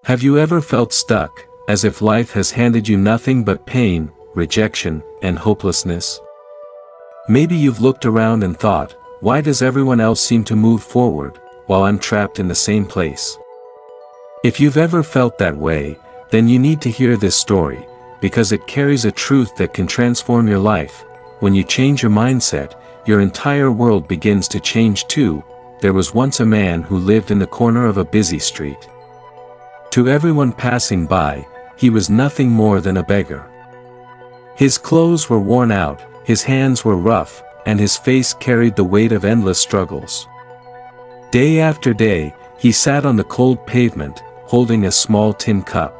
Have you ever felt stuck, as if life has handed you nothing but pain, rejection, and hopelessness? Maybe you've looked around and thought, why does everyone else seem to move forward, while I'm trapped in the same place? If you've ever felt that way, then you need to hear this story, because it carries a truth that can transform your life. When you change your mindset, your entire world begins to change too. There was once a man who lived in the corner of a busy street. To everyone passing by, he was nothing more than a beggar. His clothes were worn out, his hands were rough, and his face carried the weight of endless struggles. Day after day, he sat on the cold pavement, holding a small tin cup,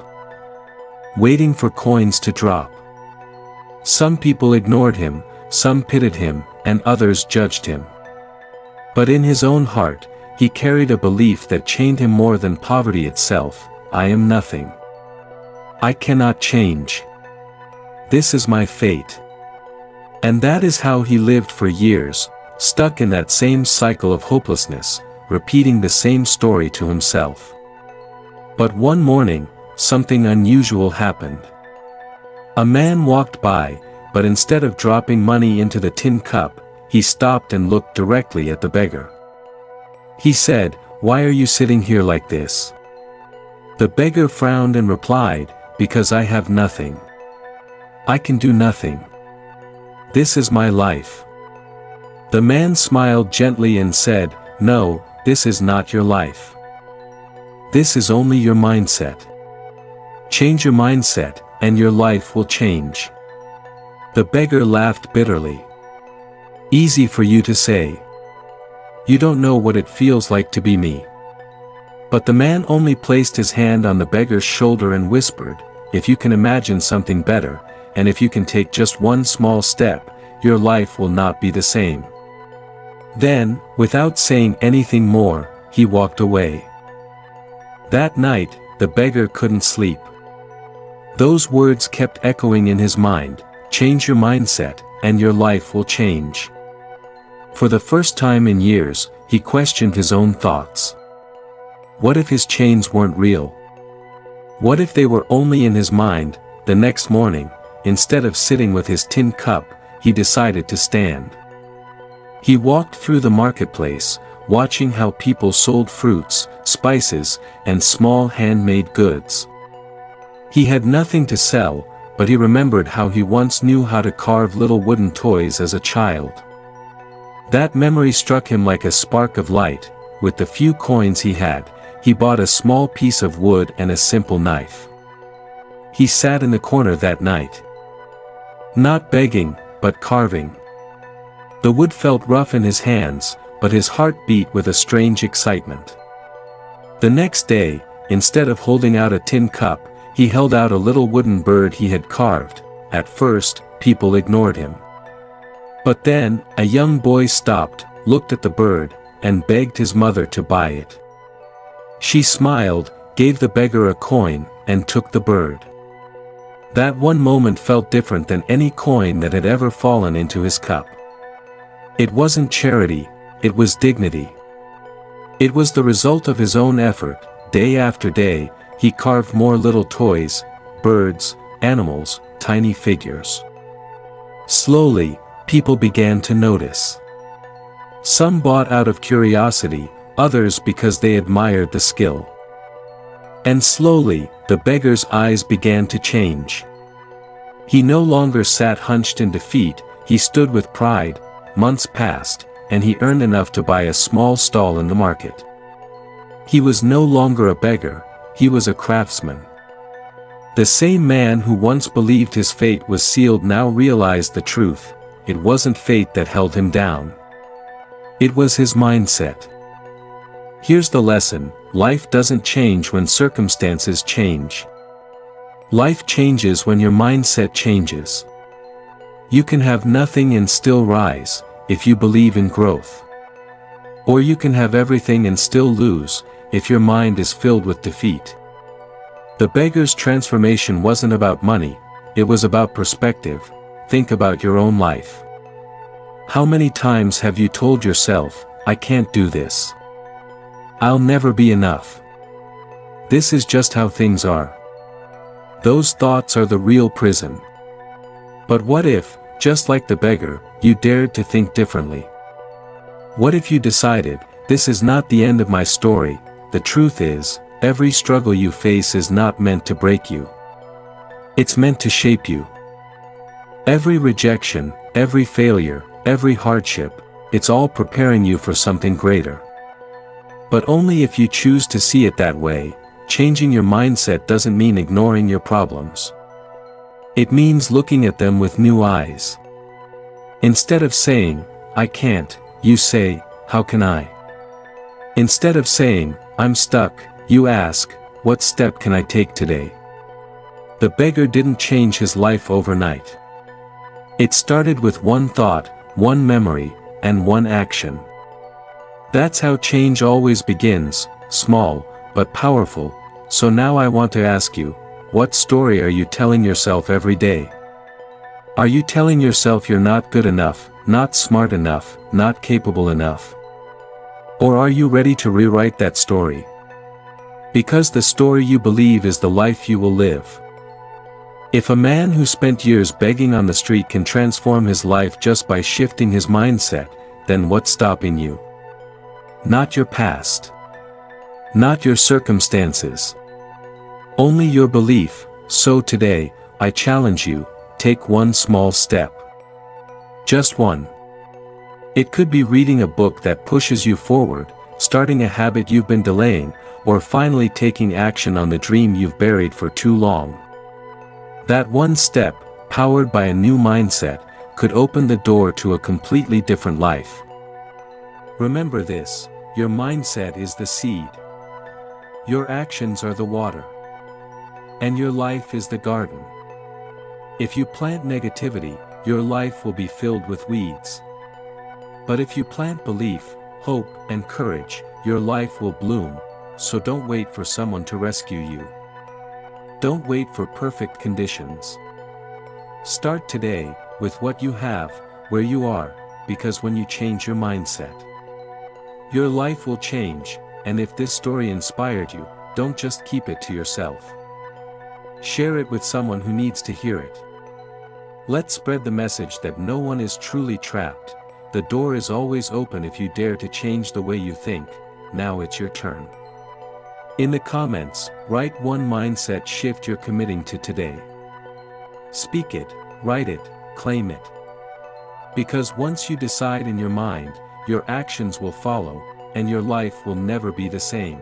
waiting for coins to drop. Some people ignored him, some pitied him, and others judged him. But in his own heart, he carried a belief that chained him more than poverty itself. I am nothing. I cannot change. This is my fate. And that is how he lived for years, stuck in that same cycle of hopelessness, repeating the same story to himself. But one morning, something unusual happened. A man walked by, but instead of dropping money into the tin cup, he stopped and looked directly at the beggar. He said, "Why are you sitting here like this?" The beggar frowned and replied, "Because I have nothing. I can do nothing. This is my life." The man smiled gently and said, "No, this is not your life. This is only your mindset. Change your mindset, and your life will change." The beggar laughed bitterly. "Easy for you to say. You don't know what it feels like to be me." But the man only placed his hand on the beggar's shoulder and whispered, "If you can imagine something better, and if you can take just one small step, your life will not be the same." Then, without saying anything more, he walked away. That night, the beggar couldn't sleep. Those words kept echoing in his mind, "Change your mindset, and your life will change." For the first time in years, he questioned his own thoughts. What if his chains weren't real? What if they were only in his mind? The next morning, instead of sitting with his tin cup, he decided to stand. He walked through the marketplace, watching how people sold fruits, spices, and small handmade goods. He had nothing to sell, but he remembered how he once knew how to carve little wooden toys as a child. That memory struck him like a spark of light. With the few coins he had, he bought a small piece of wood and a simple knife. He sat in the corner that night. Not begging, but carving. The wood felt rough in his hands, but his heart beat with a strange excitement. The next day, instead of holding out a tin cup, he held out a little wooden bird he had carved. At first, people ignored him. But then, a young boy stopped, looked at the bird, and begged his mother to buy it. She smiled, gave the beggar a coin, and took the bird. That one moment felt different than any coin that had ever fallen into his cup. It wasn't charity, it was dignity. It was the result of his own effort. Day after day, he carved more little toys, birds, animals, tiny figures. Slowly, people began to notice. Some bought out of curiosity, others because they admired the skill. And slowly, the beggar's eyes began to change. He no longer sat hunched in defeat, he stood with pride. Months passed, and he earned enough to buy a small stall in the market. He was no longer a beggar, he was a craftsman. The same man who once believed his fate was sealed now realized the truth. It wasn't fate that held him down. It was his mindset. Here's the lesson: life doesn't change when circumstances change. Life changes when your mindset changes. You can have nothing and still rise, if you believe in growth. Or you can have everything and still lose, if your mind is filled with defeat. The beggar's transformation wasn't about money, it was about perspective. Think about your own life. How many times have you told yourself, "I can't do this. I'll never be enough"? This is just how things are. Those thoughts are the real prison. But what if, just like the beggar, you dared to think differently? What if you decided, this is not the end of my story, the truth is, every struggle you face is not meant to break you. It's meant to shape you. Every rejection, every failure, every hardship, it's all preparing you for something greater. But only if you choose to see it that way. Changing your mindset doesn't mean ignoring your problems. It means looking at them with new eyes. Instead of saying, I can't, you say, how can I? Instead of saying, I'm stuck, you ask, what step can I take today? The beggar didn't change his life overnight. It started with one thought, one memory, and one action. That's how change always begins, small, but powerful. So now I want to ask you, what story are you telling yourself every day? Are you telling yourself you're not good enough, not smart enough, not capable enough? Or are you ready to rewrite that story? Because the story you believe is the life you will live. If a man who spent years begging on the street can transform his life just by shifting his mindset, then what's stopping you? Not your past. Not your circumstances. Only your belief. So today, I challenge you, take one small step. Just one. It could be reading a book that pushes you forward, starting a habit you've been delaying, or finally taking action on the dream you've buried for too long. That one step, powered by a new mindset, could open the door to a completely different life. Remember this, your mindset is the seed. Your actions are the water. And your life is the garden. If you plant negativity, your life will be filled with weeds. But if you plant belief, hope, and courage, your life will bloom, so don't wait for someone to rescue you. Don't wait for perfect conditions. Start today, with what you have, where you are, because when you change your mindset, your life will change. And if this story inspired you, don't just keep it to yourself. Share it with someone who needs to hear it. Let's spread the message that no one is truly trapped. The door is always open if you dare to change the way you think. Now it's your turn. In the comments, write one mindset shift you're committing to today. Speak it, write it, claim it. Because once you decide in your mind, your actions will follow, and your life will never be the same.